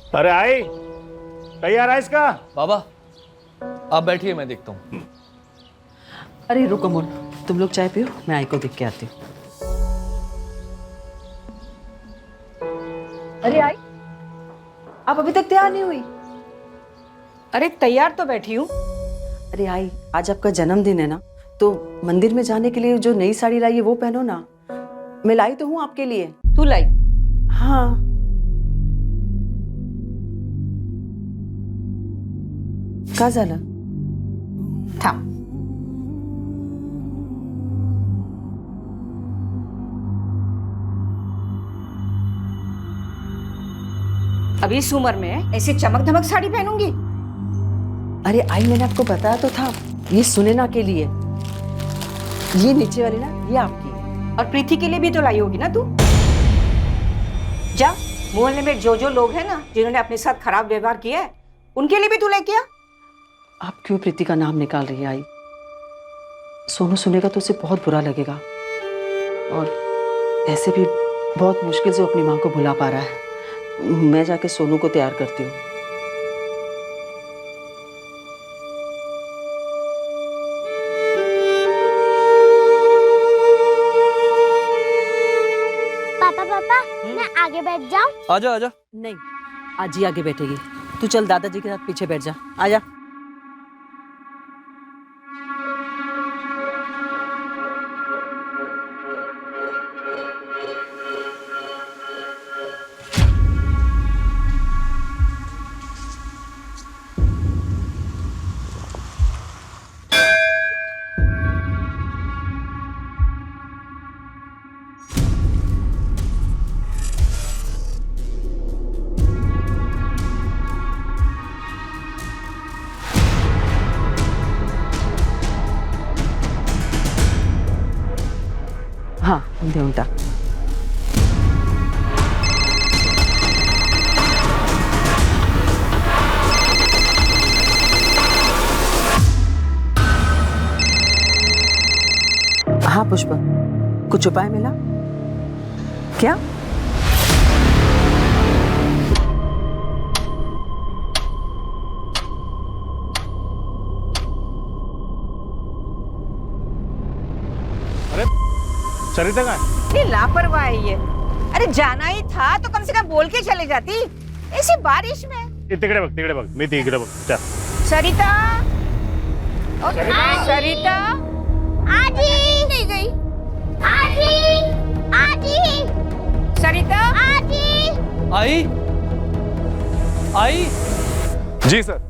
अरे आई, तैयार है इसका? बाबा आप बैठिए, मैं देखता हूँ। अरे रुको मोन, तुम लोग चाय पियो, मैं आई को देख के आती हूँ। अरे आई, आप अभी तक तैयार नहीं हुई? अरे तैयार तो बैठी हूँ। अरे आई, आज आपका जन्मदिन है ना, तो मंदिर में जाने के लिए जो नई साड़ी लाई है वो पहनो ना। मैं लाई तो हूँ आपके लिए। तू लाई? हाँ। का झालं? थांब। अभी इस उम्र में ऐसे चमक धमक साड़ी पहनूंगी? अरे आई, मैंने आपको बताया तो था, ये सुनैना के लिए। ये नीचे वाली ना, ये आपकी है। और प्रीति के लिए भी तो लाई होगी ना तू? जा, मोहल्ले में जो लोग हैं ना जिन्होंने अपने साथ खराब व्यवहार किया है, उनके लिए भी तू लेके आ। आप क्यों प्रीति का नाम निकाल रही है आई? सोनू सुनेगा तो उसे बहुत बुरा लगेगा, और ऐसे भी बहुत मुश्किल से अपनी माँ को भुला पा रहा है। मैं जाके सोनू को तैयार करती हूँ। पापा मैं आगे बैठ जाऊं? आजा आजा। नहीं, आज ही आगे बैठेगी। तू चल दादाजी के साथ पीछे बैठ जा। आजा। हाँ, देऊन टाक। हाँ पुष्पा, कुछ उपाय मिला क्या? अरे सरिता कहाँ है? ये लापरवाह है ये। अरे जाना ही था तो कम से कम बोल के चले जाती, ऐसी बारिश में। तिकडे बघ, मी तिकडे बघ। चल। सरिता, सरिता आजी नहीं गई। आजी, आजी, सरिता, आजी। आई आई। जी सर।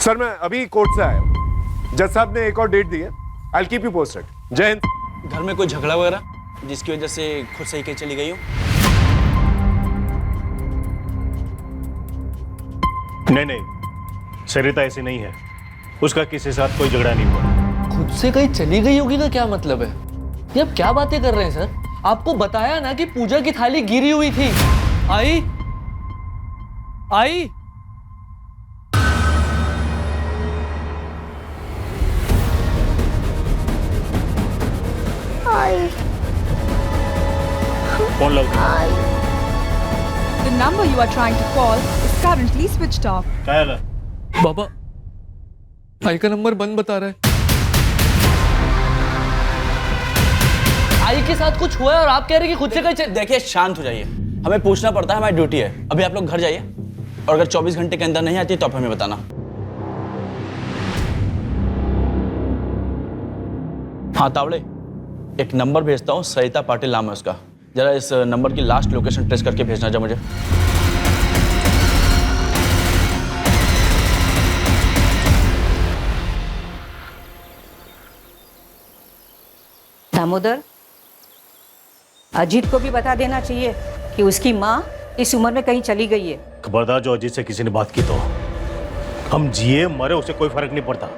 सर मैं अभी कोर्ट से आया हूं। जज साहब ने एक और डेट दी है। I will keep you posted. जय हिंद। घर में कोई झगड़ा वगैरह जिसकी वजह से खुद सही के चली गई हो? नहीं, सरिता ऐसी नहीं है। उसका किसी के साथ कोई झगड़ा नहीं हुआ। खुद से कहीं चली गई होगी का क्या मतलब है? ये आप क्या बातें कर रहे हैं सर? आपको बताया ना कि पूजा की थाली गिरी हुई थी। आई आई। फोन लो। The number you are trying to call is currently switched off. क्या है? बाबा, आई का नंबर बंद बता रहा है। आई के साथ कुछ हुआ है और आप कह रहे हैं कि खुद से कहीं देखिए शांत हो जाइए, हमें पूछना पड़ता है, हमारी ड्यूटी है। अभी आप लोग घर जाइए और अगर 24 घंटे के अंदर नहीं आती तो आप हमें बताना। हाँ तावड़े, एक नंबर भेजता हूँ, सरिता पाटिल नाम है उसका। जरा इस नंबर की लास्ट लोकेशन ट्रेस करके भेजना जा मुझे। दामोदर, अजीत को भी बता देना चाहिए कि उसकी माँ इस उम्र में कहीं चली गई है। खबरदार, जो अजीत से किसी ने बात की तो हम जिए मरे उसे कोई फर्क नहीं पड़ता।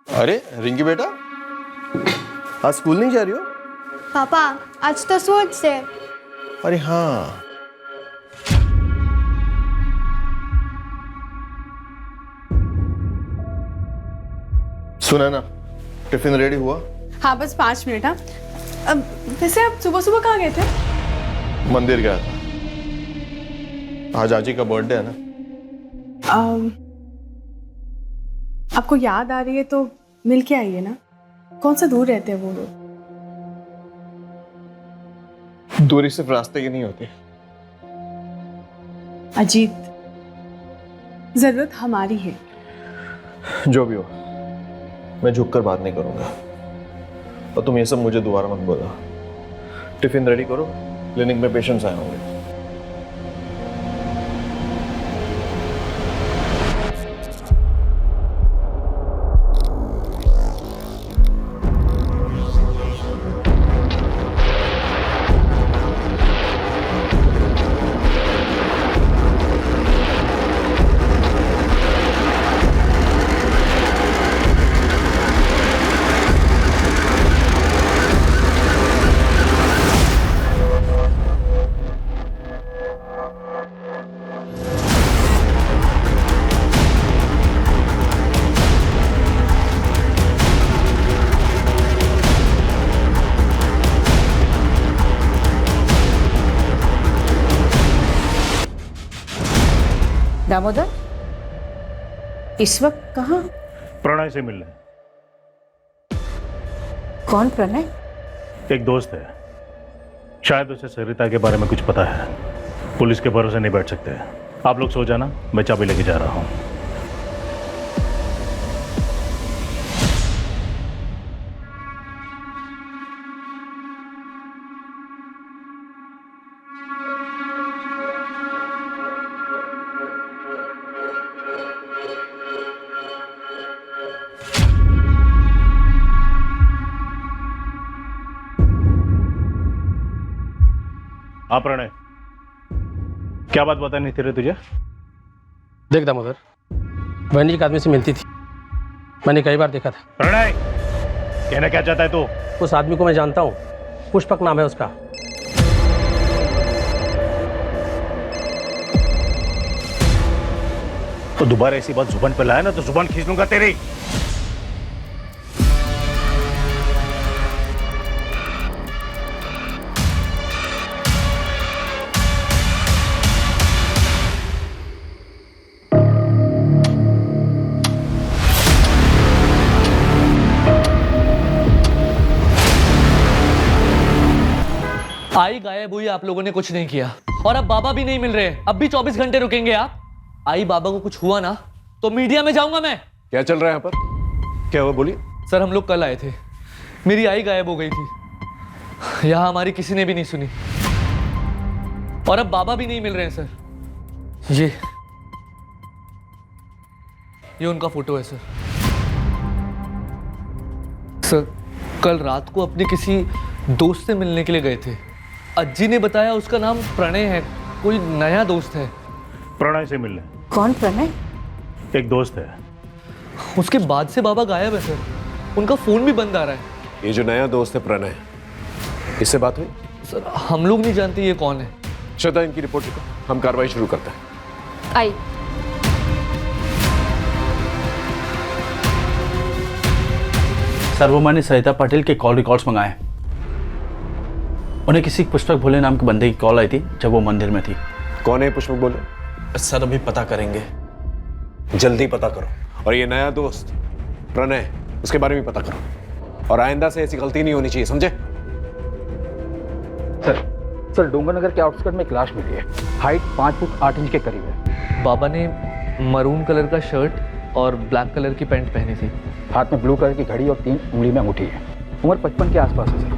अरे रिंकी बेटा, आज स्कूल नहीं जा रही हो? पापा आज तो स्पोर्ट्स है। अरे हाँ, सुना ना, टिफिन रेडी हुआ? हाँ बस 5 मिनट। हाँ अब वैसे आप सुबह सुबह कहाँ गए थे? मंदिर गया था, आज आजी का बर्थडे है ना। आपको याद आ रही है तो मिल के आइए ना। कौन सा दूर रहते हैं वो लोग? दूरी सिर्फ रास्ते की नहीं होती। अजीत, जरूरत हमारी है। जो भी हो, मैं झुककर बात नहीं करूंगा। और तुम ये सब मुझे दोबारा मत बोलो। टिफिन रेडी करो, क्लिनिक में पेशेंट्स आए होंगे। दामोदर, इस वक्त कहाँ? प्रणय से मिलने। कौन प्रणय? एक दोस्त है, शायद उसे सरिता के बारे में कुछ पता है। पुलिस के भरोसे नहीं बैठ सकते। आप लोग सो जाना, मैं चाबी लेके जा रहा हूँ। हाँ प्रणय, क्या बात बतानी थी रे तुझे? देख दामोदर, बहन जी एक आदमी से मिलती थी, मैंने कई बार देखा था। प्रणय, कहना क्या चाहता है तू? उस आदमी को मैं जानता हूँ, पुष्पक नाम है उसका। तो दोबारा ऐसी बात जुबान पे लाया ना तो जुबान खींच लूंगा तेरी। आई गायब हुई, आप लोगों ने कुछ नहीं किया। और अब बाबा भी नहीं मिल रहे हैं। अब भी 24 घंटे रुकेंगे आप? आई बाबा को कुछ हुआ ना तो मीडिया में जाऊंगा मैं। क्या चल रहा है यहाँ पर? क्या हुआ, बोलिए। सर हम लोग कल आए थे, मेरी आई गायब हो गई थी। यहां हमारी किसी ने भी नहीं सुनी। और अब बाबा भी नहीं मिल रहे हैं सर। ये उनका फोटो है सर। सर कल रात को अपने किसी दोस्त से मिलने के लिए गए थे। अज्जी ने बताया उसका नाम प्रणय है, कोई नया दोस्त है। प्रणय से मिलने? कौन प्रणय? एक दोस्त है। उसके बाद से बाबा गायब है सर, उनका फोन भी बंद आ रहा है। ये जो नया दोस्त है प्रणय, इससे बात हुई? सर हम लोग नहीं जानते ये कौन है। श्रद्धा, इनकी रिपोर्ट लिखो, हम कार्रवाई शुरू करते हैं। आई। सर वो मैंने सरिता पाटिल के कॉल रिकॉर्ड्स मंगाए। उन्हें किसी पुष्पक भोले नाम के बंदे की कॉल आई थी जब वो मंदिर में थी। कौन है पुष्पक भोले? सर अभी पता करेंगे। जल्दी पता करो। और ये नया दोस्त प्रणय, उसके बारे में पता करो। और आइंदा से ऐसी गलती नहीं होनी चाहिए, समझे? सर डोंगरनगर के आउटस्कर्ट में एक लाश मिली है, हाइट 5 फुट 8 इंच के करीब है। बाबा ने मरून कलर का शर्ट और ब्लैक कलर की पैंट पहनी थी। हाथ में ब्लू कलर की घड़ी और 3 उंगली में अंगूठी है। उम्र 55 के आसपास है सर।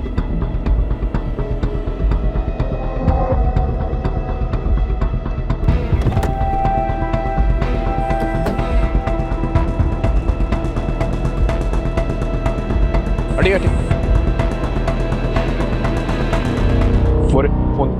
हटी फोन।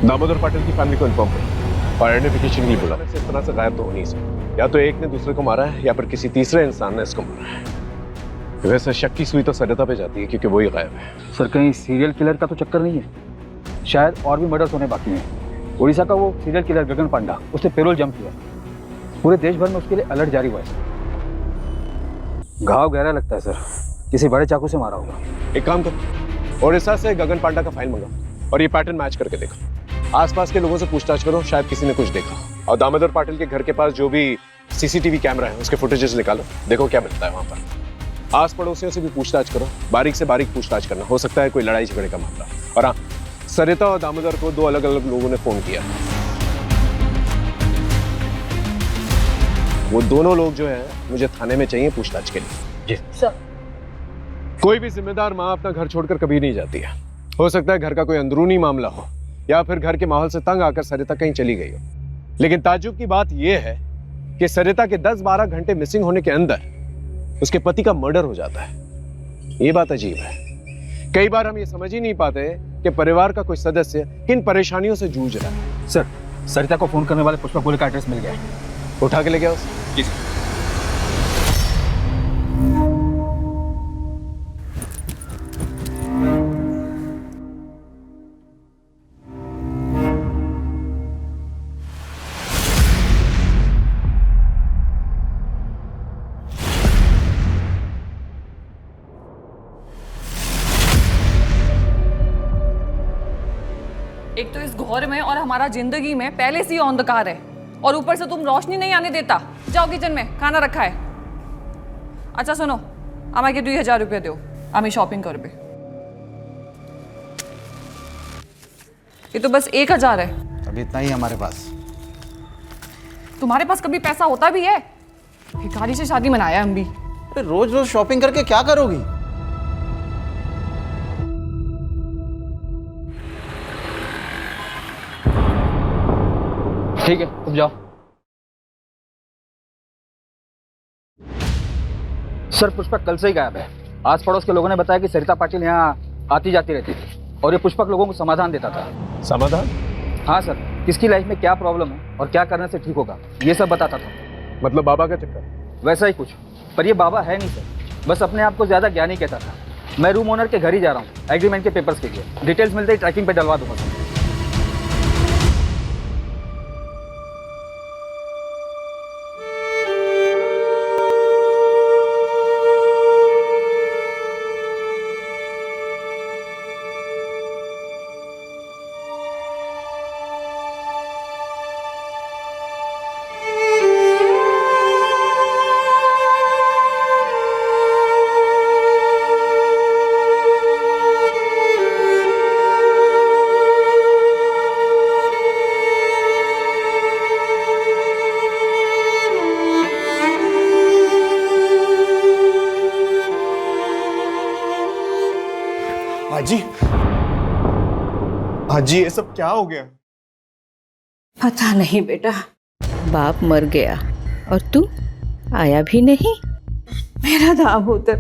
दामोदर पाटिल की फैमिली को इन्फॉर्म करो और आइडेंटिफिकेशन के लिए बुला। इस तरह से गायब तो हो नहीं सकता। या तो एक ने दूसरे को मारा है या फिर किसी तीसरे इंसान ने इसको मारा है। वैसे शक की सुई तो सरिता पे जाती है क्योंकि वही गायब है। सर कहीं सीरियल किलर का तो चक्कर नहीं है? शायद और भी मर्डर्स होने बाकी हैं। उड़ीसा का वो सीरियल किलर गगन पांडा, उसने पेरोल जम किया। पूरे देश भर में उसके लिए अलर्ट जारी हुआ है। घाव गहरा लगता है सर, किसी बड़े चाकू से मारा होगा। एक काम करो, उड़ीसा से गगन पांडा का फाइल मंगाओ और ये पैटर्न मैच करके देखो। आसपास के लोगों से पूछताछ करो, शायद किसी ने कुछ देखा। और दामोदर पाटिल के घर के पास जो भी सीसीटीवी कैमरा है उसके फुटेजेस निकालो, देखो क्या मिलता है वहां पर। आस पड़ोसियों से भी पूछताछ करो, बारीक से बारीक पूछताछ करना, हो सकता है कोई लड़ाई झगड़े का मामला। और हाँ, सरिता और दामोदर को 2 अलग अलग लोगों ने फोन किया। वो दोनों लोग जो है मुझे थाने में चाहिए पूछताछ के लिए। जी सर। कोई भी जिम्मेदार माँ अपना घर छोड़कर कभी नहीं जाती है। हो सकता है घर का कोई अंदरूनी मामला हो या फिर घर के माहौल से तंग आकर सरिता कहीं चली गई हो। लेकिन ताज्जुब की बात यह है कि सरिता के 10-12 घंटे मिसिंग होने के अंदर उसके पति का मर्डर हो जाता है। ये बात अजीब है। कई बार हम ये समझ ही नहीं पाते कि परिवार का कोई सदस्य किन परेशानियों से जूझ रहा है। सर, सरिता को फोन करने वाले पुष्पक गोले का एड्रेस मिल गया है। उठा के ले गया उसे? जी सर। एक तो इस घोर में और हमारा जिंदगी में पहले से ही अंधकार है और ऊपर से तुम रोशनी नहीं आने देता। जाओ किचन में, खाना रखा है। अच्छा सुनो, আমাকে 2000 रुपये दो, আমি शॉपिंग करबे। ये तो बस 1000 है। अभी इतना ही हमारे पास। तुम्हारे पास कभी पैसा होता भी है? भिखारी से शादी मनाया हम भी। अरे रोज रोज शॉपिंग करके क्या करोगी? ठीक है, तुम जाओ। सर, पुष्पक कल से ही गायब है। आस पड़ोस के लोगों ने बताया कि सरिता पाटिल यहाँ आती जाती रहती थी और ये पुष्पक लोगों को समाधान देता था। समाधान? हाँ सर, किसकी लाइफ में क्या प्रॉब्लम है और क्या करने से ठीक होगा ये सब बताता था। मतलब बाबा का चक्कर? वैसा ही कुछ, पर ये बाबा है नहीं सर, बस अपने आप को ज्यादा ज्ञानी कहता था। मैं रूम ओनर के घर ही जा रहा हूँ एग्रीमेंट के पेपर्स के लिए। डिटेल्स मिलते ही ट्रैकिंग पे डलवा दूंगा सर। हाजी, ये सब क्या हो गया? पता नहीं बेटा, बाप मर गया और तू आया भी नहीं। मेरा दामोदर।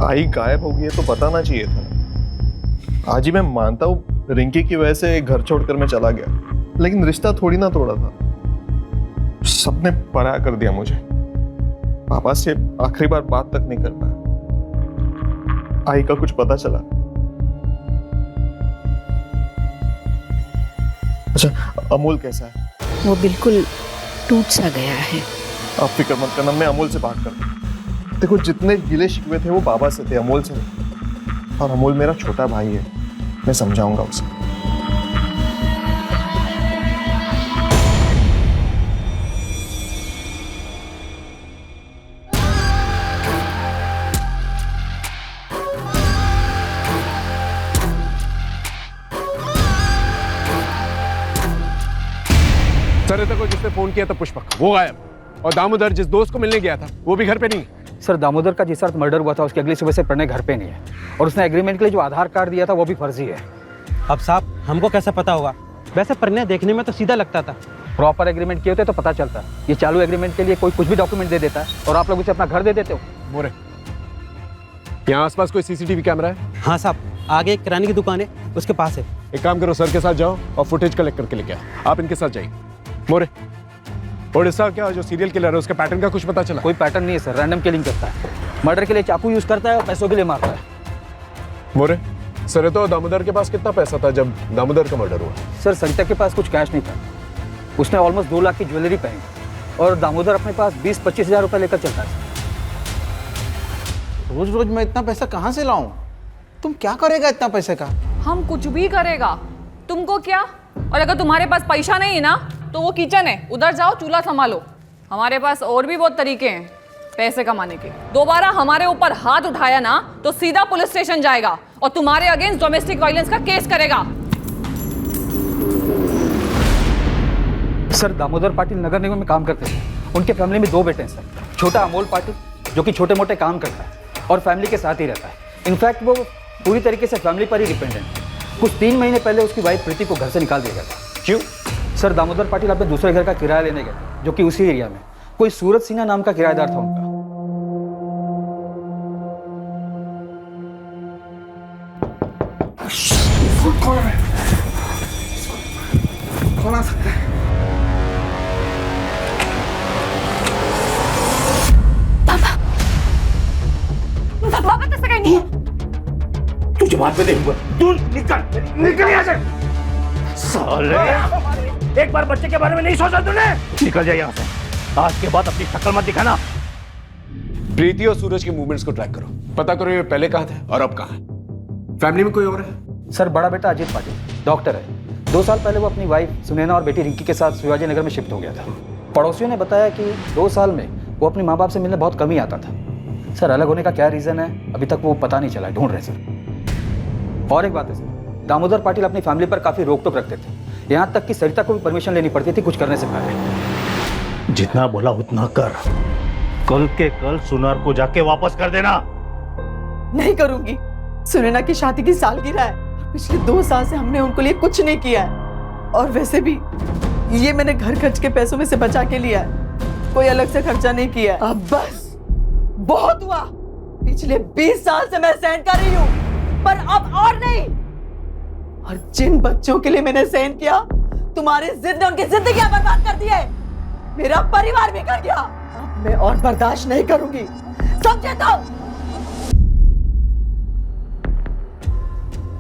आई गायब हो गई है तो बताना चाहिए था। आज ही मैं मानता हूँ रिंकी की वजह से घर छोड़कर मैं चला गया, लेकिन रिश्ता थोड़ी ना तोड़ा था। सबने पराया कर दिया मुझे। पापा से आखिरी बार बात तक नहीं कर पाया। आई का कुछ पता चला? अच्छा, अमूल कैसा है? वो बिल्कुल टूट सा गया है। आप फिक्र मत करना, मैं अमूल से बात करता हूँ। देखो, जितने गिले शिकवे थे वो बाबा से थे, अमूल से नहीं। और अमूल मेरा छोटा भाई है, मैं समझाऊंगा उसे। सरिता को जिसने फोन किया था पुष्पक, वो गायब। और दामोदर जिस दोस्त को मिलने गया था वो भी घर पे नहीं। सर, दामोदर का जिस रात मर्डर हुआ था उसकी अगली सुबह से प्रणय घर पे नहीं है और उसने एग्रीमेंट के लिए जो आधार कार्ड दिया था वो भी फर्जी है। अब साहब, हमको कैसे पता होगा? वैसे प्रणय देखने में तो सीधा लगता था। प्रॉपर एग्रीमेंट किए होते तो पता चलता। ये चालू एग्रीमेंट के लिए कोई कुछ भी डॉक्यूमेंट दे देता है और आप लोग उसे अपना घर दे देते हो। मोरे, यहाँ आसपास कोई सीसीटीवी कैमरा है? हाँ साहब, आगे एक किराने की दुकान है, उसके पास है। एक काम करो, सर के साथ जाओ और फुटेज कलेक्ट करके लेके आओ। आप इनके साथ जाइए। मोरे, उड़ीसा क्या जो सीरियल किलर है उसके पैटर्न का कुछ पता चला? कोई पैटर्न नहीं है सर, रैंडम किलिंग करता है। मर्डर के लिए चाकू यूज करता है और पैसों के लिए मारता है। मोरे, सरिता और दामोदर के पास कितना पैसा था जब दामोदर का मर्डर हुआ? सर सरिता के पास कुछ कैश नहीं था। उसने ऑलमोस्ट 2 लाख की ज्वेलरी पहनी और दामोदर अपने पास 20-25 हज़ार रुपये लेकर चलता है। रोज रोज मैं इतना पैसा कहाँ से लाऊं? तुम क्या करेगा इतना पैसे का? हम कुछ भी करेगा, तुमको क्या? और अगर तुम्हारे पास पैसा नहीं है ना तो वो किचन है, उधर जाओ चूल्हा संभालो। हमारे पास और भी बहुत तरीके हैं पैसे कमाने के। दोबारा हमारे ऊपर हाथ उठाया ना तो सीधा पुलिस स्टेशन जाएगा और तुम्हारे अगेंस्ट डोमेस्टिक वायलेंस का केस करेगा। सर दामोदर पाटिल नगर निगम में काम करते थे। उनके फैमिली में 2 बेटे हैं सर। छोटा अमोल पाटिल जो कि छोटे मोटे काम करता है और फैमिली के साथ ही रहता है। इनफैक्ट वो पूरी तरीके से फैमिली पर ही डिपेंडेंट है। कुछ 3 महीने पहले उसकी वाइफ प्रीति को घर से निकाल दिया गया था। क्यों? सर दामोदर पाटिल अपने दूसरे घर का किराया लेने गए थे जो कि उसी एरिया में। कोई सूरज सिन्हा नाम का किराएदार था उनका। कौन आ सकता है? पापा तो सगाई नहीं है। तू जवाब पे देखूंगा। तू निकल यहाँ से। साले, एक बार बच्चे के बारे में नहीं सोचा तूने? निकल जाए यहाँ से। आज के बाद अपनी शक्ल मत दिखाना। प्रीति और सूरज के मूवमेंट्स को ट्रैक करो, पता करो ये पहले कहाँ थे और अब कहाँ है। फैमिली में कोई और है? सर बड़ा बेटा अजीत पाटिल डॉक्टर है। 2 साल पहले वो अपनी वाइफ सुनैना और बेटी रिंकी के साथ शिवाजी नगर में शिफ्ट हो गया था। पड़ोसियों ने बताया कि 2 साल में वो अपने माँ बाप से मिलने बहुत कम ही आता था। सर अलग होने का क्या रीज़न है अभी तक वो पता नहीं चला, ढूंढ रहे सर। और एक बात है सर, दामोदर पाटिल अपनी फैमिली पर काफ़ी रोक टोक रखते थे। यहाँ तक कि सरिता को भी परमिशन लेनी पड़ती थी कुछ करने से पहले। जितना बोला उतना कर। कल के कल सुनार को जाके वापस कर देना। नहीं करूंगी। सुनैना की शादी की सालगिरह है। पिछले 2 साल से हमने उनको लिए कुछ नहीं किया है। और वैसे भी ये मैंने घर खर्च के पैसों में से बचा के लिया है, कोई अलग से खर्चा नहीं किया है। अब बस बहुत हुआ। पिछले 20 साल से मैं सहन कर रही हूँ, पर अब और नहीं। और जिन बच्चों के लिए मैंने सहन किया, तुम्हारी जिद ने उनकी जिंदगियां बर्बाद कर दी है। मेरा परिवार बिगड़ गया। अब मैं और बर्दाश्त नहीं करूंगी, समझे तो?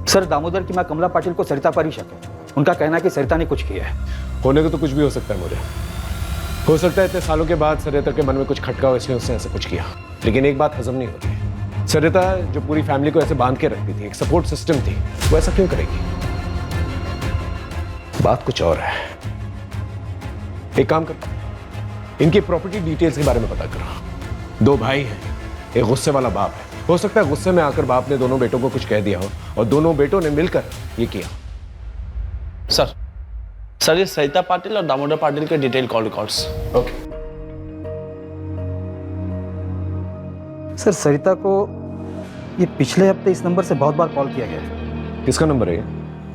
सर दामोदर की मां कमला पाटिल को सरिता पर ही शक है। उनका कहना है कि सरिता ने कुछ किया है। होने को तो कुछ भी हो सकता है मोरे। हो सकता है इतने सालों के बाद सरिता के मन में कुछ खटका हो इसलिए उसने ऐसा कुछ किया। लेकिन एक बात हजम नहीं होती। सरिता जो पूरी फैमिली को ऐसे बांध के रखती थी, एक सपोर्ट सिस्टम थी, वो ऐसा क्यों करेगी? बात कुछ और है। एक काम करो, इनकी प्रॉपर्टी डिटेल्स के बारे में पता करो। 2 भाई हैं, एक गुस्से वाला बाप है। हो सकता है गुस्से में आकर बाप ने दोनों बेटों को कुछ कह दिया हो और दोनों बेटों ने मिलकर ये किया। सर ये सरिता पाटिल और दामोदर पाटिल के detail call records. Okay. Sir Sarita को ये पिछले हफ्ते इस नंबर से बहुत बार कॉल किया गया है। किसका नंबर है?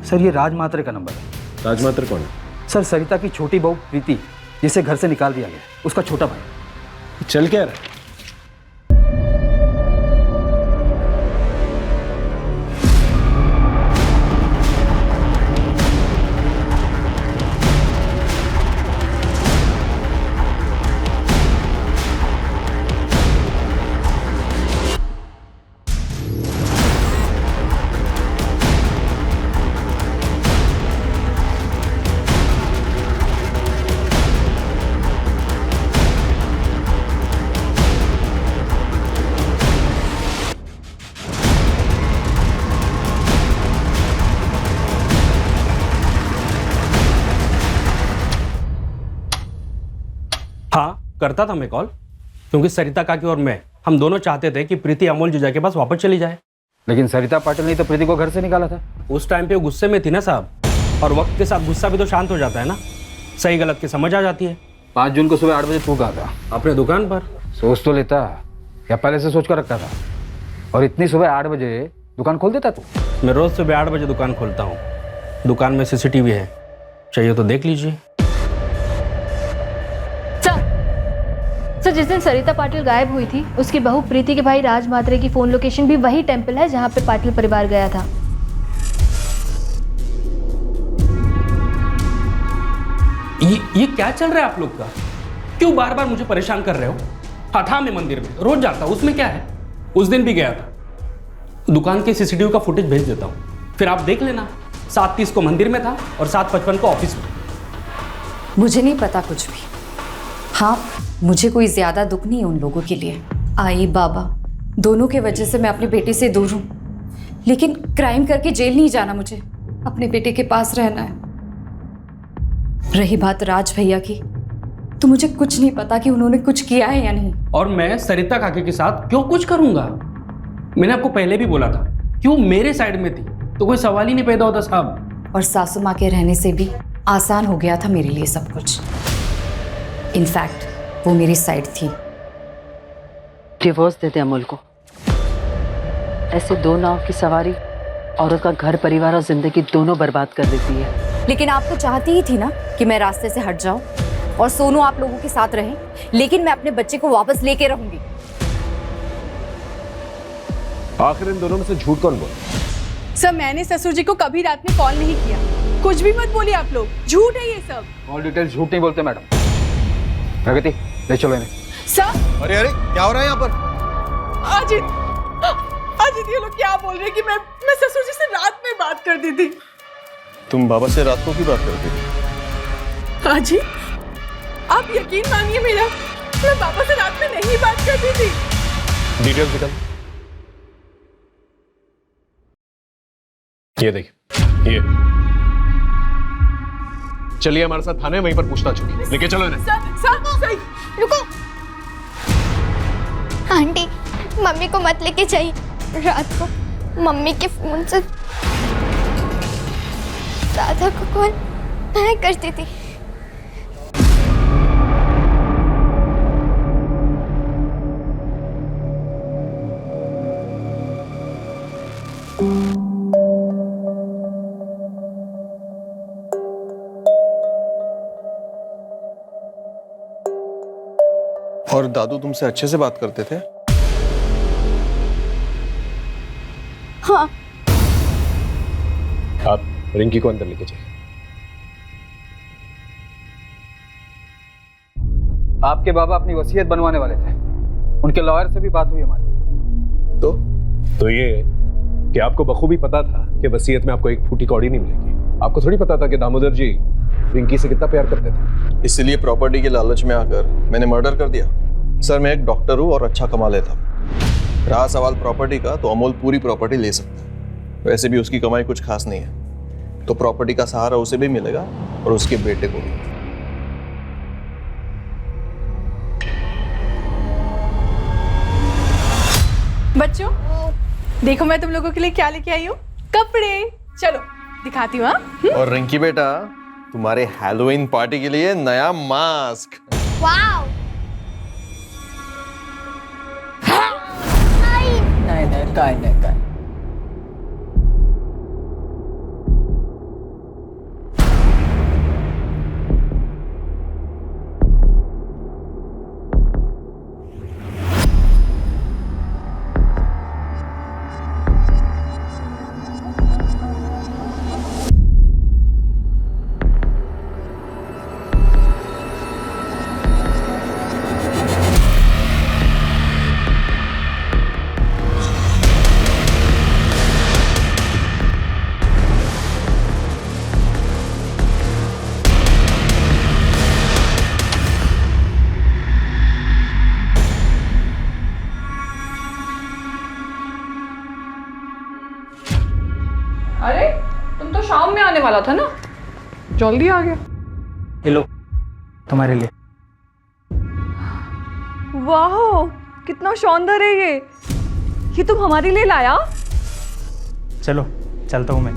सर ये राज मात्रे का नंबर है। राज मात्रे कौन है? सर सरिता की छोटी बहू प्रीति, जिसे घर से निकाल दिया गया, उसका छोटा भाई। चल क्या रहा है? हाँ करता था मैं कॉल, क्योंकि सरिता काकी और मैं हम दोनों चाहते थे कि प्रीति अमोल जीजा के पास वापस चली जाए। लेकिन सरिता पाटिल ने तो प्रीति को घर से निकाला था। उस टाइम पे वो गुस्से में थी ना साहब, और वक्त के साथ गुस्सा भी तो शांत हो जाता है ना, सही गलत की समझ आ जाती है। 5 जून को सुबह 8 बजे तू कहाँ था? अपने दुकान पर। सोच तो लेता या पहले से सोच कर रखता था? और इतनी सुबह 8 बजे दुकान खोल देता तू? मैं रोज सुबह 8 बजे दुकान खोलता हूँ। दुकान में CCTV है, चाहिए तो देख लीजिए। सर जिस दिन सरिता पाटिल गायब हुई थी, उसकी बहू प्रीति के भाई राज मात्रे की फोन लोकेशन भी वही टेंपल है जहाँ पे पाटिल परिवार गया था। ये क्या चल रहा है आप लोग का? क्यों बार बार मुझे परेशान कर रहे हो? हाँ था, मैं मंदिर में रोज जाता हूँ, उसमें क्या है। उस दिन भी गया था। दुकान के सीसीटीवी का फुटेज भेज देता हूँ, फिर आप देख लेना। 7:30 को मंदिर में था और 7:55 को ऑफिस में। मुझे नहीं पता कुछ भी। हाँ, मुझे कोई ज्यादा दुख नहीं है उन लोगों के लिए। आई बाबा दोनों के वजह से मैं अपने बेटे से दूर हूँ, लेकिन क्राइम करके जेल नहीं जाना, मुझे अपने बेटे के पास रहना है। रही बात राज भैया की, तो मुझे कुछ नहीं पता कि उन्होंने कुछ किया है या नहीं। और मैं सरिता काकी के साथ क्यों कुछ करूंगा? मैंने आपको पहले भी बोला था कि वो मेरे साइड में थी, तो कोई सवाल ही नहीं पैदा होता साहब। और सासू माँ के रहने से भी आसान हो गया था मेरे लिए सब कुछ। इनफैक्ट वो मेरी साइड थी। डिवोर्स दे दे अमूल को। ऐसे दो नाव की सवारी औरत का घर परिवार और जिंदगी दोनों बर्बाद कर देती है। लेकिन आप तो चाहती ही थी ना कि मैं रास्ते से हट जाऊं और सोनू आप लोगों के साथ रहे, लेकिन मैं अपने बच्चे को वापस लेके रहूंगी। आखिर इन दोनों में से झूठ कौन बोला? सर मैंने ससुर जी को कभी रात में कॉल नहीं किया। कुछ भी मत बोलिए आप लोग, झूठ है ये सब। ऑल डिटेल्स झूठ नहीं बोलते मैडम। प्रगति ले चलो इन्हें। सर अरे अरे क्या हो रहा है यहाँ पर? अजित ये लोग क्या बोल रहे हैं कि मैं ससुर जी से रात में बात कर दी थी। तुम बाबा से रात को की बात करती थी? अजित आप यकीन मानिए मेरा, मैं बाबा से रात में नहीं बात करती थी। डिटेल्स निकल। ये देखिए, ये चलिए हमारे साथ थाने, वहीं पर पूछताछ होगी। लेके चलो इन्हें। सर रुको आंटी, मम्मी को मत लेके जाइए। रात को मम्मी के फोन से राधा को कॉल मैं करती थी। और दादू तुमसे अच्छे से बात करते थे? हाँ। आप रिंकी को अंदर लेके जाइए। आपके बाबा अपनी वसीयत बनवाने वाले थे, उनके लॉयर से भी बात हुई हमारी। तो ये कि आपको बखूबी पता था कि वसीयत में आपको एक फूटी कौड़ी नहीं मिलेगी। आपको थोड़ी पता था कि दामोदर जी रिंकी से कितना प्यार करते थे। इसलिए प्रॉपर्टी के लालच में आकर मैंने मर्डर कर दिया। सर मैं एक डॉक्टर हूँ और अच्छा कमा लेता हूँ। रहा सवाल प्रॉपर्टी का, तो अमोल पूरी प्रॉपर्टी ले सकता है। वैसे भी उसकी कमाई कुछ खास नहीं है, तो प्रॉपर्टी का सहारा उसे भी मिलेगा और उसके बेटे को भी। बच्चों देखो मैं तुम लोगों के लिए क्या लेके आई हूँ, कपड़े। चलो दिखाती हूँ। और रिंकी बेटा, तुम्हारे हैलोवीन पार्टी के लिए नया मास्क। वाव। नहीं। अरे तुम तो शाम में आने वाला था ना, जल्दी आ गया। ये लो तुम्हारे लिए। वाह कितना शानदार है ये तुम हमारे लिए लाया? चलो चलता हूँ मैं।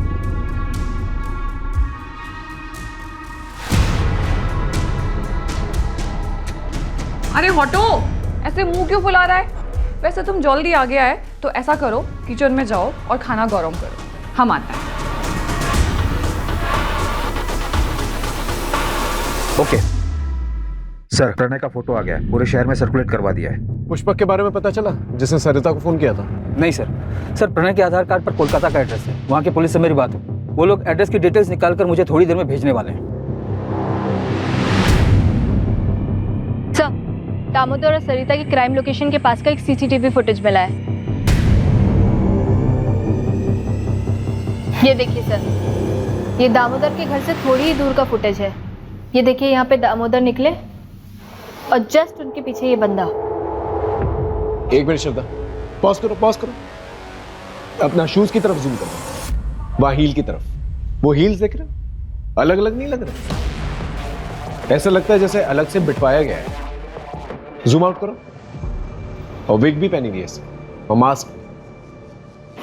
अरे हटो, ऐसे मुंह क्यों फुला रहा है? वैसे तुम जल्दी आ गया है तो ऐसा करो, किचन में जाओ और खाना गरम करो, हम आते हैं। ओके सर, प्रणय का फोटो आ गया है, पूरे शहर में सर्कुलेट करवा दिया है। पुष्पक के बारे में पता चला, जिसने सरिता को फोन किया था? नहीं सर प्रणय के आधार कार्ड पर कोलकाता का एड्रेस है। वहाँ की पुलिस से मेरी बात हुई, वो लोग एड्रेस की डिटेल्स निकालकर मुझे थोड़ी देर में भेजने वाले हैं। सर दामोदर और सरिता की क्राइम लोकेशन के पास का एक सीसीटीवी फुटेज मिला है। ये देखिए सर, ये दामोदर के घर से थोड़ी ही दूर का फुटेज है। ये देखिए यहाँ पे दामोदर निकले और जस्ट उनके पीछे ये बंदा। एक मिनट श्रद्धा, पॉज करो। अपना शूज की तरफ जूम करो, वहां हील की तरफ। वो हील्स देख रहे हो? अलग अलग नहीं लग रहे, ऐसा लगता है जैसे अलग से बिठवाया गया है। जूम आउट करो। और विग भी पहनी हुई है इसने, और मास्क।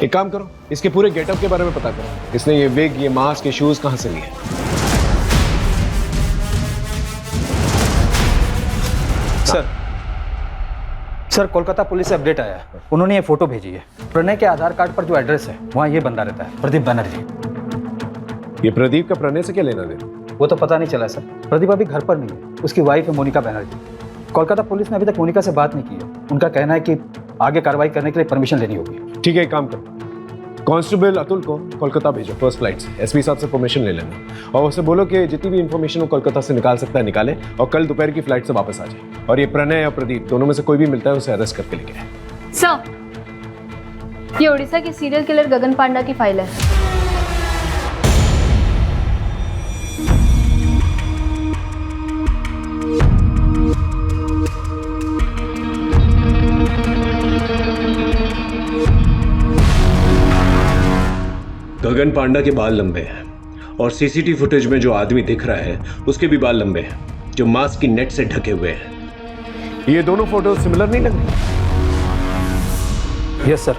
एक काम करो, इसके पूरे गेटअप के बारे में पता करो। इसने ये विग, ये मास्क, ये शूज कहां से लिए? सर कोलकाता पुलिस से अपडेट आया है। उन्होंने ये फोटो भेजी है। प्रणय के आधार कार्ड पर जो एड्रेस है वहाँ ये बंदा रहता है, प्रदीप बनर्जी। ये प्रदीप का प्रणय से क्या लेना देना? वो तो पता नहीं चला सर। प्रदीप अभी घर पर नहीं है, उसकी वाइफ है मोनिका बनर्जी। कोलकाता पुलिस ने अभी तक मोनिका से बात नहीं की है। उनका कहना है कि आगे कार्रवाई करने के लिए परमिशन लेनी होगी। ठीक है, एक काम करो, कांस्टेबल अतुल को कोलकाता भेजो फर्स्ट फ्लाइट से। एसपी साहब से परमिशन ले लेना और उसे बोलो कि जितनी भी इंफॉर्मेशन वो कोलकाता से निकाल सकता है निकाले, और कल दोपहर की फ्लाइट से वापस आ जाए। और ये प्रणय या प्रदीप दोनों में से कोई भी मिलता है उसे अरेस्ट करके लेके आए। सर, ये उड़ीसा के सीरियल किलर गगन पांडा की फाइल है। गगन पांडा के बाल लंबे हैं और सीसीटीवी फुटेज में जो आदमी दिख रहा है उसके भी बाल लंबे हैं, जो मास्क की नेट से ढके हुए हैं। ये दोनों फोटो सिमिलर नहीं लग रही? यस सर,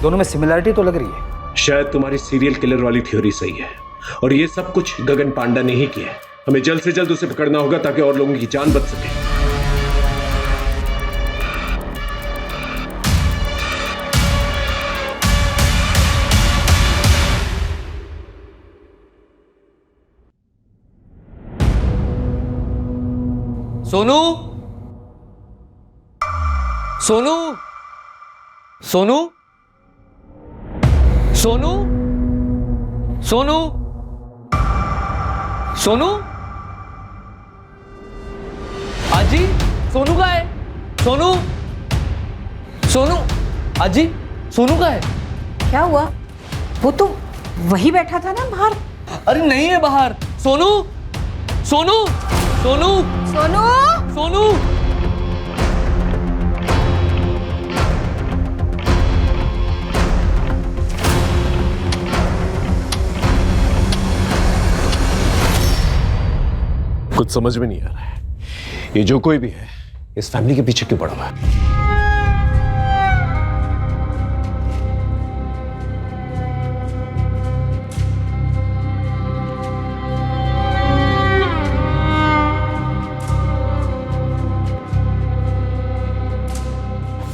दोनों में सिमिलरिटी तो लग रही है। शायद तुम्हारी सीरियल किलर वाली थ्योरी सही है और ये सब कुछ गगन पांडा ने ही किया है। हमें जल्द से जल्द उसे पकड़ना होगा ताकि और लोगों की जान बच सके। सोनू, सोनू, सोनू, सोनू, सोनू, सोनू, आजी, सोनू का है? सोनू, सोनू, आजी, सोनू का है? क्या हुआ? वो तो वही बैठा था ना बाहर। अरे नहीं है बाहर। सोनू, सोनू, सोनू, सोनू, सोनू, कुछ समझ में नहीं आ रहा है, ये जो कोई भी है इस फैमिली के पीछे क्यों पड़ा हुआ है?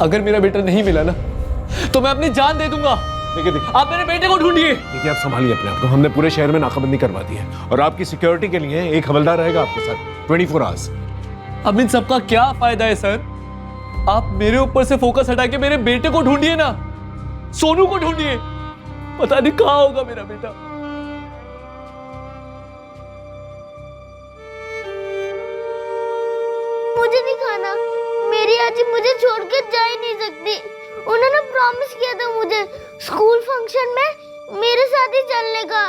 अगर मेरा बेटा नहीं मिला ना तो मैं अपनी जान दे दूंगा। देखिए आप मेरे बेटे को ढूंढिए। देखिए, आप संभालिए अपने आप को। हमने पूरे शहर में नाकाबंदी करवा दी है और आपकी सिक्योरिटी के लिए एक हवलदार रहेगा आपके साथ 24 आवर्स। अब इन सबका क्या फायदा है सर? आप मेरे ऊपर से फोकस हटा के मेरे बेटे को ढूंढिए ना, सोनू को ढूंढिए। पता नहीं कहां होगा मेरा बेटा। मुझे नहीं खाना, मेरी आजी मुझे छोड़ के जा ही नहीं सकती। उन्होंने प्रॉमिस किया था मुझे स्कूल फंक्शन में मेरे साथ ही चलने का।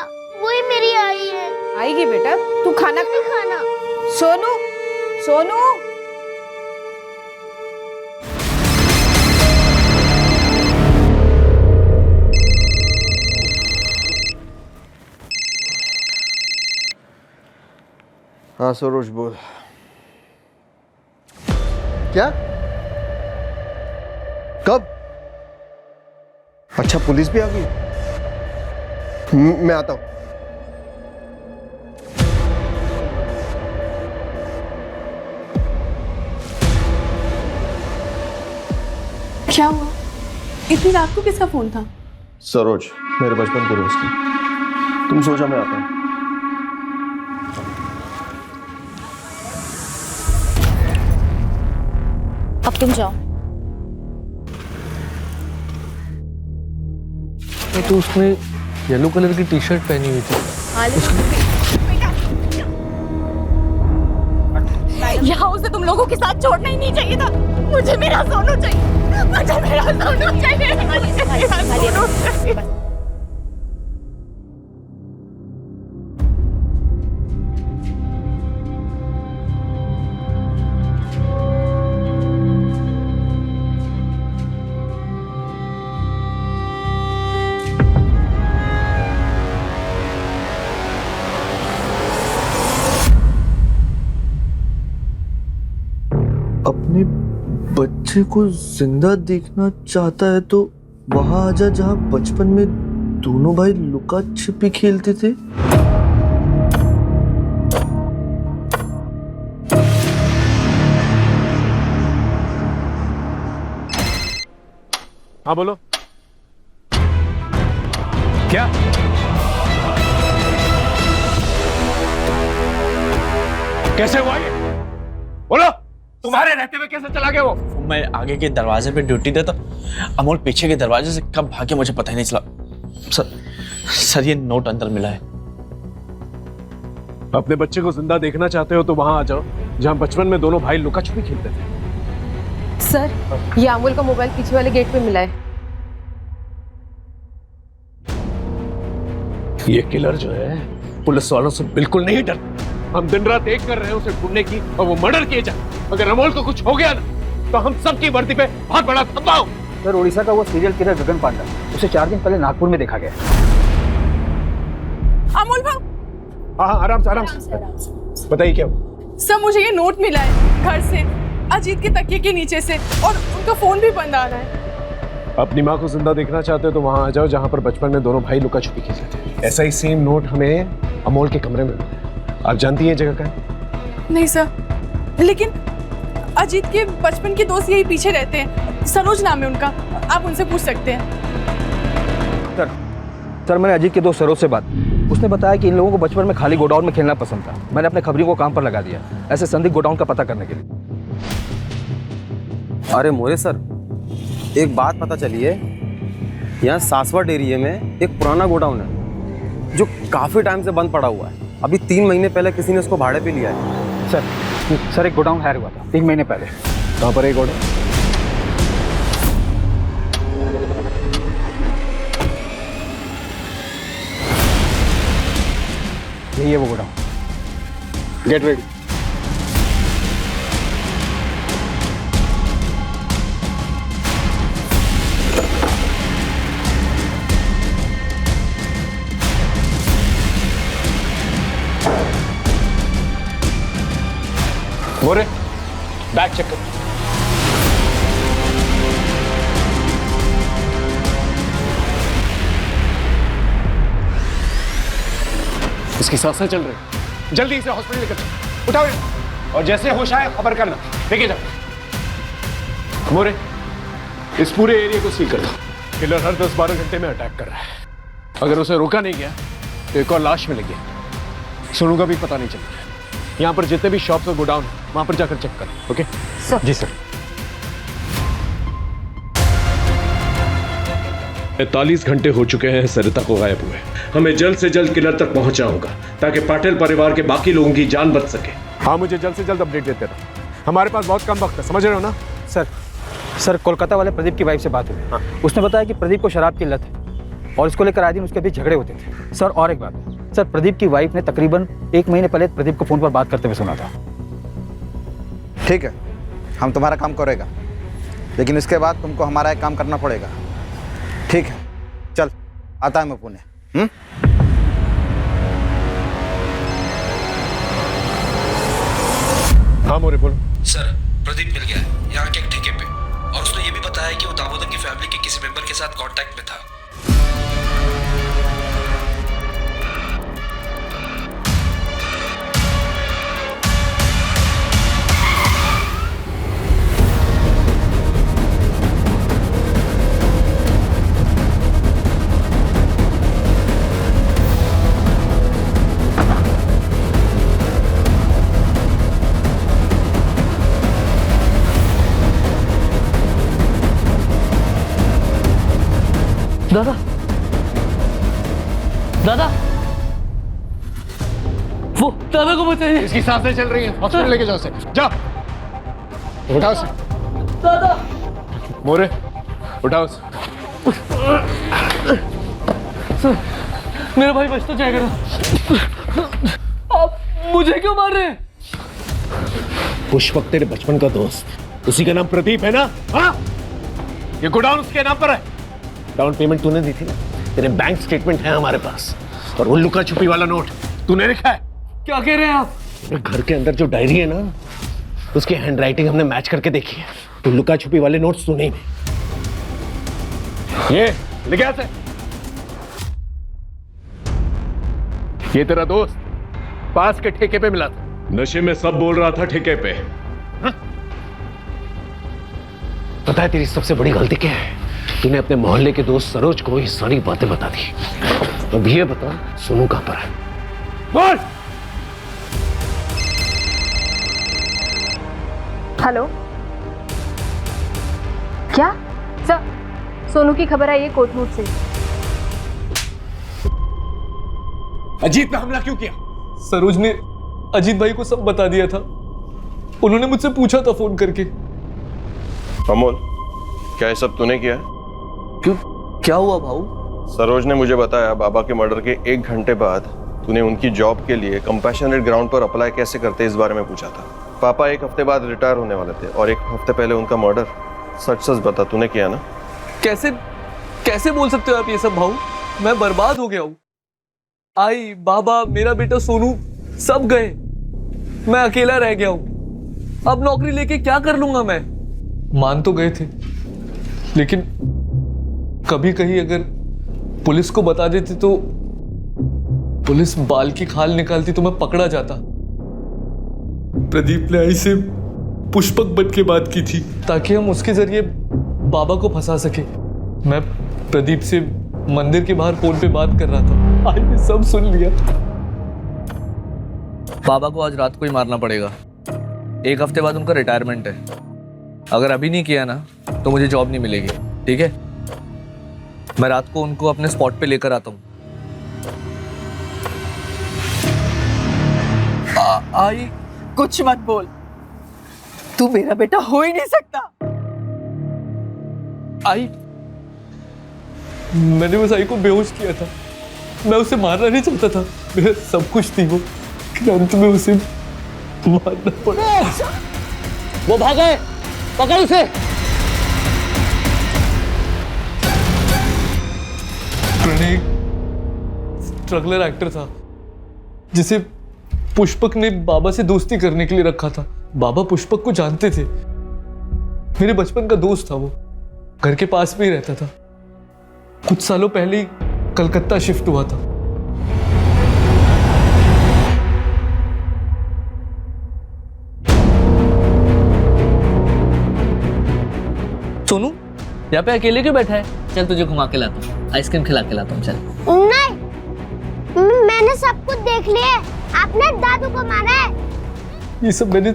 वही मेरी आई है। आएगी बेटा, तू खाना नहीं खाना। सोनू, सोनू, हाँ सरोज बोल। क्या? कब? अच्छा, पुलिस भी आ गई? मैं आता हूं। क्या हुआ? इतनी रात को किसका फोन था? सरोज, मेरे बचपन के दोस्त हैं। तुम सोचा, मैं आता हूं। अब तुम जाओ। ये तो उसने येलो कलर की टी शर्ट पहनी हुई थी। यहाँ उसे तुम तुम लोगों के साथ छोड़ना ही नहीं चाहिए था। मुझे मेरा सोनू चाहिए, मुझे मेरा सोनू चाहिए, मुझे मेरा सोनू चाहिए। अपने बच्चे को जिंदा देखना चाहता है तो वहां आजा जहां बचपन में दोनों भाई लुका छिपी खेलते थे। हाँ बोलो। क्या? कैसे हुआ ये? बोलो। तुम्हारे रहते हुए कैसे चला गया वो? मैं आगे के दरवाजे पे ड्यूटी देता, अमोल पीछे के दरवाजे से कब भागे मुझे पता ही नहीं चला। सर ये नोट अंदर मिला है। अपने बच्चे को जिंदा देखना चाहते हो तो वहां आ जाओ जहां बचपन में दोनों भाई लुका छुपी खेलते थे। सर ये अमोल का मोबाइल पीछे वाले गेट पे मिला है। ये किलर जो है पुलिस वालों से बिल्कुल नहीं डरता। हम दिन रात एक कर रहे हैं उसे ढूंढने की और वो मर्डर किए जाए। अगर अमोल को कुछ हो गया ना तो हम सबकी वर्दी पे बहुत बड़ा धब्बा हो। सर उड़ीसा का वो सीरियल किलर गगन पांडा, उसे 4 दिन पहले नागपुर में देखा गया। अमोल भाव। हाँ आराम से बताइए क्या हुआ? सर मुझे ये नोट मिला है घर से, अजीत के तकिए के नीचे से, और उनका फोन भी बंद आ रहा है। अपनी माँ को जिंदा देखना चाहते हो तो वहां आ जाओ जहां पर बचपन में दोनों भाई लुका छुपी खेलते थे। ऐसा ही सेम नोट हमें अमोल के कमरे में मिला। आप जानती हैं जगह का है? नहीं सर, लेकिन अजीत के बचपन के दोस्त यही पीछे रहते हैं, सरोज नाम है उनका, आप उनसे पूछ सकते हैं। सर मैंने अजीत के दोस्त सरोज से बात, उसने बताया कि इन लोगों को बचपन में खाली गोडाउन में खेलना पसंद था। मैंने अपने खबरी को काम पर लगा दिया ऐसे संदिग्ध गोडाउन का पता करने के लिए। अरे मोरे सर, एक बात पता चली है, यहाँ सासवट एरिया में एक पुराना गोडाउन है जो काफी टाइम से बंद पड़ा हुआ है। अभी 3 महीने पहले किसी ने उसको भाड़े पे लिया है। सर एक गोडाउन हायर हुआ था 3 महीने पहले। कहाँ पर है गोडाउन? यही है वो godown. Get ready. More bag check कर। इसकी सांसें चल रही, जल्दी इसे हॉस्पिटल लेकर चलो। उठाओ और जैसे होश आए खबर करना, लेके जाओ। मोरे इस पूरे एरिया को सील कर दो। किलर हर 10-12 घंटे में अटैक कर रहा है। अगर उसे रोका नहीं गया तो एक और लाश मिलेगी। सोनू का भी पता नहीं चल रहा। यहाँ पर जितने भी शॉप्स और गोडाउन वहां पर जाकर चेक करो। Okay sir. जी सर। 45 घंटे हो चुके हैं सरिता को गायब हुए। हमें जल्द से जल्द किलर तक पहुंचना होगा ताकि पाटिल परिवार के बाकी लोगों की जान बच सके। हाँ मुझे जल्द से जल्द अपडेट देते रहो। हमारे पास बहुत कम वक्त है, समझ रहे हो ना? सर कोलकाता वाले प्रदीप की वाइफ से बात हुई। हाँ। उसने बताया कि प्रदीप को शराब की लत है और इसको लेकर आए दिन उसके बीच झगड़े होते थे। सर और एक बात, सर प्रदीप की वाइफ ने तकरीबन 1 महीने पहले प्रदीप को फोन पर बात करते हुए सुना था। ठीक है, हम तुम्हारा काम करेगा, लेकिन इसके बाद तुमको हमारा एक काम करना पड़ेगा। ठीक है, चल आता है मैं पुणे। हाँ मोरे बोलो। सर प्रदीप मिल गया है यहाँ के एक ठेके पे, और उसने ये भी बताया कि वो दामोदर की फैमिली के किसी मेंबर के साथ कांटेक्ट में था। दादा, दादा, वो दादा को बताइए। इसकी सांसें चल रही हैं, हॉस्पिटल लेके जाओ उसे। जाओ। उठाओ उसे। दादा मोरे उठाओ उसे। सर मेरा भाई बच तो जाएगा ना। आप मुझे क्यों मार रहे हैं? पुष्पक तेरे बचपन का दोस्त, उसी का नाम प्रदीप है ना? हाँ, ये गोडाउन उसके नाम पर है। डाउन पेमेंट तूने दी थी ना, तेरे बैंक स्टेटमेंट है हमारे पास, और वो लुका छुपी वाला नोट तूने लिखा है। क्या कह रहे हैं आप? घर के अंदर जो डायरी है ना, उसकी हैंडराइटिंग हमने मैच करके देखी है। तो लुका छुपी वाले नोट्स तूने ही ये लिखे आते। ये तेरा दोस्त पास के ठेके पे मिला था। नशे में सब बोल रहा था ठेके पे। पता है तेरी सबसे बड़ी गलती क्या है? तूने अपने मोहल्ले के दोस्त सरोज को ये सारी बातें बता दी। अब ये बता सोनू कहां पर है? बोल। हेलो, क्या सर? सोनू की खबर आई है कोटनूर से। अजीत पे हमला क्यों किया? सरोज ने अजीत भाई को सब बता दिया था। उन्होंने मुझसे पूछा था फोन करके। अमोल, क्या ये सब तूने किया? क्यों, क्या हुआ भाऊ? सरोज ने मुझे बताया बाबा के मर्डर के 1 घंटे बाद तूने उनकी जॉब के लिए कंपैशनेट ग्राउंड पर अप्लाई कैसे करते इस बारे में पूछा था। पापा 1 हफ्ते बाद रिटायर होने वाले थे और 1 हफ्ते पहले उनका मर्डर। सच सच बता, तूने किया ना? कैसे कैसे बोल सकते हो आप ये सब भाऊ? मैं बर्बाद हो गया हूँ। आई, बाबा, मेरा बेटा सोनू सब गए। मैं अकेला रह गया हूँ। अब नौकरी लेके क्या कर लूंगा मैं? मान तो गए थे, लेकिन कभी कहीं अगर पुलिस को बता देती तो पुलिस बाल की खाल निकालती तो मैं पकड़ा जाता। प्रदीप ने आई से पुष्पक बन के बात की थी ताकि हम उसके जरिए बाबा को फंसा सके। मैं प्रदीप से मंदिर के बाहर फोन पे बात कर रहा था। आज ने सब सुन लिया। बाबा को आज रात को ही मारना पड़ेगा। 1 हफ्ते बाद उनका रिटायरमेंट है। अगर अभी नहीं किया ना तो मुझे जॉब नहीं मिलेगी। ठीक है, मैं रात को उनको अपने स्पॉट पे लेकर आता हूँ। आई, कुछ मत बोल। तू मेरा बेटा हो ही नहीं सकता। आई, मैंने बस आई को बेहोश किया था। मैं उसे मारना नहीं चाहता था। मेरा सब कुछ थी वो, अंत में उसे मारना पड़ा। वो भाग गए, पकड़ उसे। प्रणय स्ट्रगलर एक्टर था जिसे पुष्पक ने बाबा से दोस्ती करने के लिए रखा था। बाबा पुष्पक को जानते थे। मेरे बचपन का दोस्त था वो। घर के पास में ही रहता था। कुछ सालों पहले ही कलकत्ता शिफ्ट हुआ था। सोनू, यहाँ पे अकेले क्यों बैठा है? चल तुझे घुमा के लाता हूँ, आइसक्रीम खिला के लाता हूँ। चल। नहीं, मैंने सब कुछ देख लिया। आपने दादू को मारा है। ये सब मैंने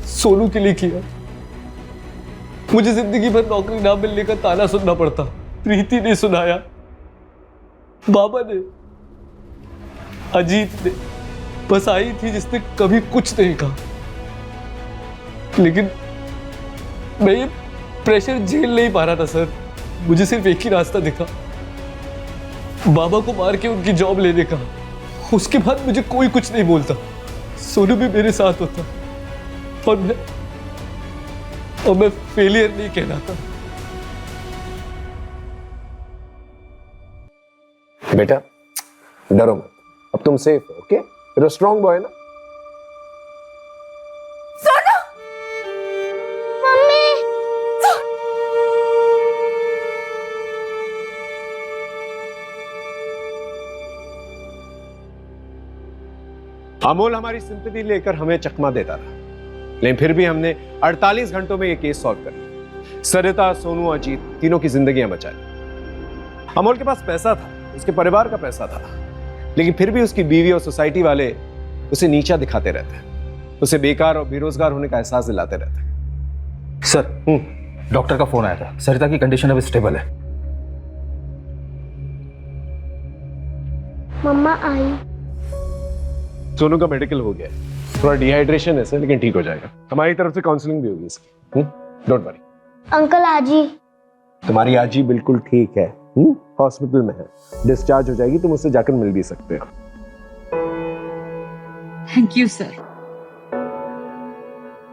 सोनू के लिए किया। मुझे जिंदगी भर नौकरी ना मिलने का ताना सुनना पड़ता। प्रीति ने सुनाया, बाबा ने, अजीत ने, बस आई थी जिसने कभी कुछ नहीं कहा। लेकिन मैं ये प्रेशर झेल नहीं पा रहा था सर। मुझे सिर्फ एक ही रास्ता दिखा, बाबा को मार के उनकी जॉब लेने का। उसके बाद मुझे कोई कुछ नहीं बोलता। सोनू भी मेरे साथ होता और मैं फेलियर नहीं कहलाता। बेटा डरो मत, अब तुम सेफ हो। Okay, you're a strong boy ना? सोनू, मम्मी। अमोल हमारी सिंपैथी लेकर हमें चकमा देता रहा, लेकिन फिर भी हमने 48 घंटों में यह केस सॉल्व कर लिया। सरिता, सोनू, अजीत तीनों की जिंदगियां बचा ली। अमोल के पास पैसा था, उसके परिवार का पैसा था, लेकिन फिर भी उसकी बीवी और सोसाइटी वाले उसे नीचा दिखाते रहते, उसे बेकार और बेरोजगार होने का एहसास दिलाते रहते। सर, डॉक्टर का फोन आया था। सरिता की कंडीशन अब स्टेबल है। मम्मा आई। सोनू का मेडिकल हो गया। थोड़ा डिहाइड्रेशन है सर, लेकिन ठीक हो जाएगा। हमारी तरफ से काउंसलिंग भी होगी इसकी। Don't worry. अंकल आजी। तुम्हारी आजी बिल्कुल ठीक है, हॉस्पिटल में है, डिस्चार्ज हो जाएगी, तुम उससे जाकर मिल भी सकते हो। Thank you sir.